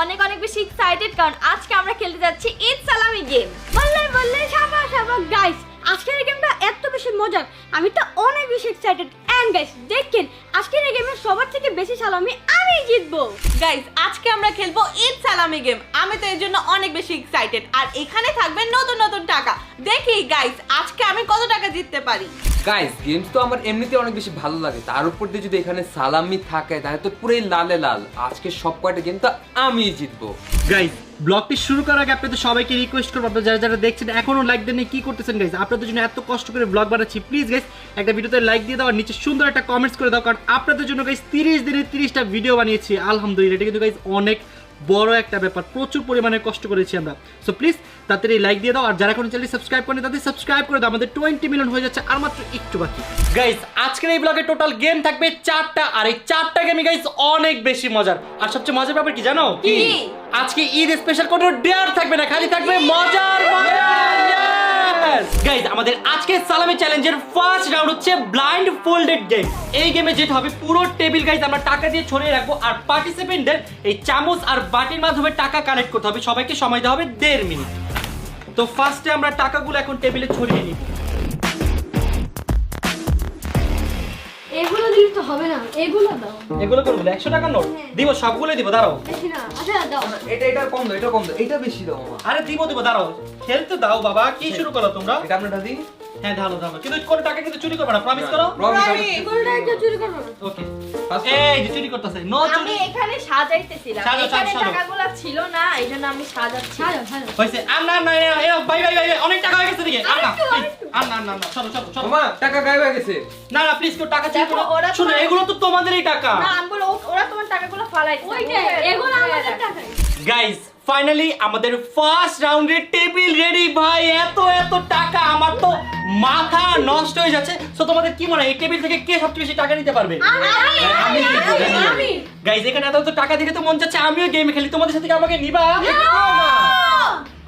অনেক অনেক বেশি এক্সাইটেড কারণ আজকে আমরা খেলতে যাচ্ছি ঈদ সালামি গেম। বললে শাবাশ গাইস, আজকের এই গেমটা এত বেশি মজার, আমি তো অনেক বেশি এক্সাইটেড। এন্ড গাইস দেখেন, আজকের এই গেমে সবার থেকে বেশি সালামি আমি জিতবো। গাইস আজকে আমরা খেলবো ঈদ সালামি গেম। আমি তো এর জন্য অনেক বেশি এক্সাইটেড। আর এখানে থাকবে নতুন নতুন টাকা। দেখি গাইস আজকে আমি কত টাকা জিততে পারি। গাইস গেমস তো আমার এমনিতে অনেক বেশি ভালো লাগে, তার উপর দিয়ে যদি এখানে সালামি থাকে তাহলে তো পুরোই লালে লাল। আজকে সব কয়টা গেম তো আমিই জিতবো। গাইস ব্লগটি শুরু করার আগে আপনাদের সবাইকে রিকোয়েস্ট করবো, আপনারা যারা যারা দেখছেন এখনো লাইক দেন কি করতেছেন গাইস, আপনাদের জন্য এত কষ্ট করে ব্লগ বানাচ্ছি, প্লিজ গাইস একটা ভিডিওতে লাইক দিয়ে দাও আর নিচে সুন্দর একটা কমেন্টস করে দাও, কারণ আপনাদের জন্য গাইস 30 দিনে 30টা ভিডিও বানিয়েছি আলহামদুলিল্লাহ। এটা কিন্তু গাইস অনেক বড় একটা ব্যাপার, প্রচুর পরিমাণে কষ্ট করেছি আমরা। সো প্লিজ তাড়াতাড়ি লাইক দিয়ে দাও, আর যারা এখনো চ্যানেল সাবস্ক্রাইব করেনি তাদের সাবস্ক্রাইব করে দাও। আমাদের 20 মিলিয়ন হয়ে যাচ্ছে আর মাত্র একটু বাকি। গাইস আজকের এই ব্লগে টোটাল গেম থাকবে 4টা, আর এই 4টা গেমই গাইস অনেক বেশি মজার। আর সবচেয়ে মজার ব্যাপার কি জানো? কি? আজকে ঈদ স্পেশাল কোনো ডেয়ার থাকবে না, খালি থাকবে মজার গাইস। আমাদের আজকের সালামি চ্যালেঞ্জের ফার্স্ট রাউন্ড হচ্ছে ব্লাইন্ড ফোল্ডেড গেম। এই গেমে যেটা হবে পুরো টেবিল গাইস আমরা টাকা দিয়ে ছড়িয়ে রাখবো, আর পার্টিসিপেন্টদের এই চামচ আর বাটির মাধ্যমে টাকা কালেক্ট করতে হবে। সবাইকে সময় দেওয়া হবে 1.5 মিনিট। তো ফার্স্টে আমরা টাকাগুলো এখন টেবিলে ছড়িয়ে নিব। এগুলো দিলে তো হবে না, এগুলো দাও। এগুলো করবো 100 টাকা নোট দিব, সবগুলোই দিব, দাঁড়াও। বেশি না, আচ্ছা দাও। এটা কম দাও, এটা কম দাও, এটা বেশি দাও মামা। আরে দিব দাঁড়াও, খেলতে দাও বাবা। কি শুরু করো তোমরা? এটা আমরা ঢালি। হ্যাঁ ঢালো ঢালো, কিন্তু কোনো টাকা কিন্তু চুরি করবে না, প্রমিস করো। এগুলো একটা চুরি করবো না। ওকে এই যে চুরি করতেছে, নো আমি চুরি। এখানে সাজাইতেছিলাম, সাজাও, এখানে সাজাও। টাকাগুলো ছিল না, এইজন্য আমি সাজাচ্ছি। হইছে আর না না এ ভাই ভাই ভাই অনেক টাকা হয়ে গেছে দিকে। আর না আর না না না চলো চলো চলো। মামা টাকা গায়েব হয়ে গেছে। না না প্লিজ কেউ টাকা চুরি দেখো, করো। ওরা শুনো তোমার- এগুলো তো তোমাদেরই টাকা। না আমি বলি ওরা তোমার টাকাগুলো ফালাইছে। ওইটা এগুলো আমাদের টাকা। গাইস ফাইনালি আমাদের ফার্স্ট রাউন্ডের টেবিল রেডি ভাই। এত এত টাকা আমার তো মাথা নষ্ট হয়ে যাচ্ছে। সো তোমাদের কি মনে হয় এই টেবিল থেকে কে সবচেয়ে বেশি টাকা নিতে পারবে? আমি গাইস এখানে এত তো টাকা দেখে তো মন চাচ্ছে আমিও গেম খেলি, তোমাদের সাথে কি আমাকে নিবা?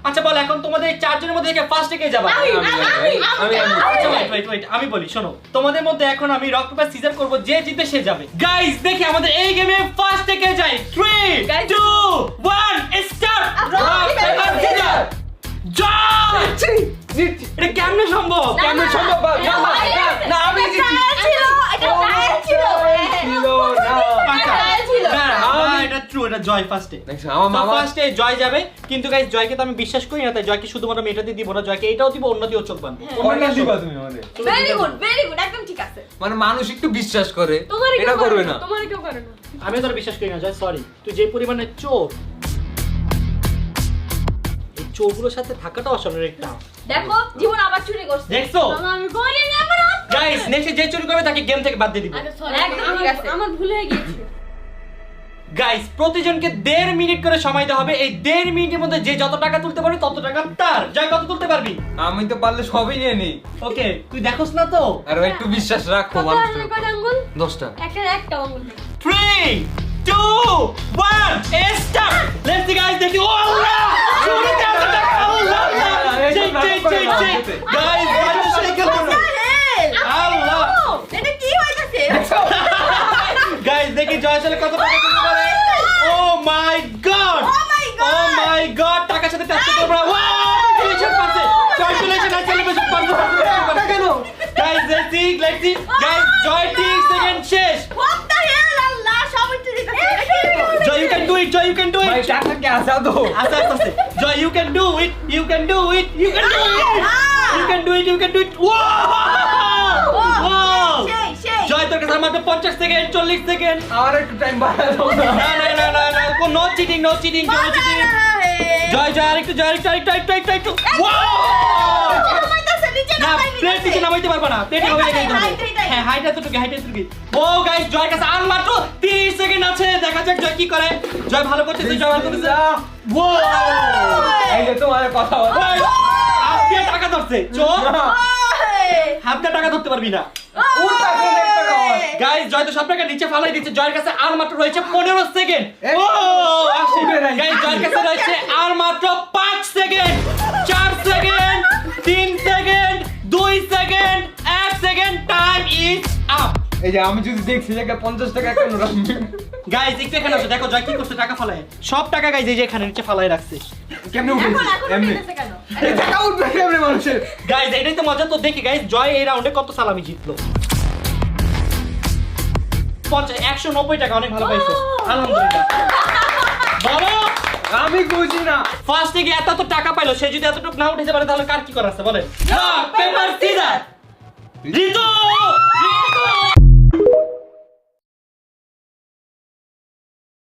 আচ্ছা বল এখন তোমাদের এই চারজনের মধ্যে থেকে ফার্স্টে কে যাবে? আচ্ছা ওয়েট আমি বলি শোনো, তোমাদের মধ্যে এখন আমি রক পেপার সিজার করব, যে জিতে সে যাবে। গাইস দেখি আমাদের এই গেমে ফার্স্টে কে যায়। 3 2 1 স্টার্ট। রক পেপার সিজার যাও। এটা কেমনে সম্ভব? কেমন সম্ভব? না আমি জিতছি। এটা ট্রু, এটা জয় ফার্স্টে। দেখছো আমার মামা ফার্স্টে জয় যাবে, কিন্তু গাইস জয়কে তো আমি বিশ্বাস করি না, তাই জয়কে শুধুমাত্র আমি এটাতে দিব না, জয়কে এটাও দিব, অন্য দিয়েও চোখ বাঁধবো। তোমরা দিবা তুমি আমাদের। ভেরি গুড একদম ঠিক আছে। মানে মানুষ একটু বিশ্বাস করে, তোমার এটা করবে না। তোমার কেউ করে না। আমি তোর বিশ্বাস করি না জয়, সরি। তুই যে পরিমাণে চোর, এই চোরগুলোর সাথে থাকাটা অসাধারণ একটা। দেখো জীবন আবার চুরি করছে। দেখছো আমি করি না, আমার গাইস নেক্সট যে চুরি করবে তাকে গেম থেকে বাদ দিয়ে দিব। একদম ঠিক আছে। আমার ভুল হয়ে গিয়েছে। গাইস প্রতিজনকে 1.5 মিনিট করে সময় দেওয়া হবে। এই 1.5 মিনিটের মধ্যে যে যত টাকা তুলতে পারবে তত টাকা তার। জয় কত তুলতে পারবি? আমি তো পারলে সবই নিয়ে নিই। ওকে তুই দেখোস না তো। আর একটু বিশ্বাস রাখো কত মানুষের আছে উপর। কত আঙ্গুল? 10টা। একটা আঙ্গুল। 3 2 1 স্টার্ট। লেটস সি গাইস, দেখি ও আল্লাহ চুরিতে এত টাকা। আল্লাহ গাইস গাইস সাইকেল করো। আল্লাহ এটা কি হইতাছে? গাইস দেখি জয় আসলে কত টাকা তুলতে পারে। ও মাই গড ও মাই গড, টাকার সাথে টাচ করতে পারবো। ক্যালকুলেশন পারছে, ক্যালকুলেশন আর সেলিব্রেশন পারছে কেন? Guys let's see guys, Joy 30 second শেষ। What the hell আল্লাহ সব একটু দিতেছে। Joy you can do it, Joy you can do ভাই ইট। টাকা কে আসা তো? আস্তে আস্তে Joy you can do it, you can do it, you can do it, you can do it, you can do it. Wow সেই জয় তোর কাছে মাত্র 50 সেকেন্ড, 40 সেকেন্ড। আমার একটু টাইম বাড়াও না। না না না না না, no cheating no cheating no cheating. Joy Joy আরেকটু জয় আরেকটু। ওয়াও না প্লেট থেকে নামাইতে পারবা না, প্লেটে হবে না কিন্তু। হ্যাঁ হাইট এতটুকু। ও গাইস জয়ের কাছে আর মাত্র 30 সেকেন্ড আছে, দেখা যাক জয় কি করে। জয় ভালো করতেছে, জয় ভালো করতেছে। ওয়াও এই যে তোমার কথা বল। হাত দিয়ে টাকা ধরছে চোর, হাত দিয়ে টাকা ধরতে পারবি না। উল্টা করে একটা খাওয়া। গাইস জয় তো সব টাকা নিচে ফালাই দিচ্ছে। জয়ের কাছে আর মাত্র রয়েছে 15 সেকেন্ড। ও আসে গাইস জয়ের কাছে রয়েছে আর মাত্র 5 second, 4 second, 3 second, 2 second, 1 second. Time is up. এই যে আমি যদি দেখছি যে 50 টাকা কেন রাখবি? গাইজ একটু এখানে আসো, দেখো জয় কি করছে, টাকা ফালায়। সব টাকা গাইজ এই যে এখানে নিচে ফালায় রাখছে। কেমনে উঠে এখন এখন এমনি উঠেছে কেন? টাকা উঠবে কেমনে মানুষের? গাইজ এটাই তো মজা। তো দেখি গাইজ জয় এই রাউন্ডে কত সালামি জিতলো। 190 টাকা, অনেক ভালো পাইছো। আলহামদুলিল্লাহ। বলো আমি বুঝি না। ফার্স্ট থেকে এত টাকা পাইলো, সে যদি এতটুকু না উঠেছে পারে তাহলে কার কি করার আছে বলেন? Paper scissor Ritu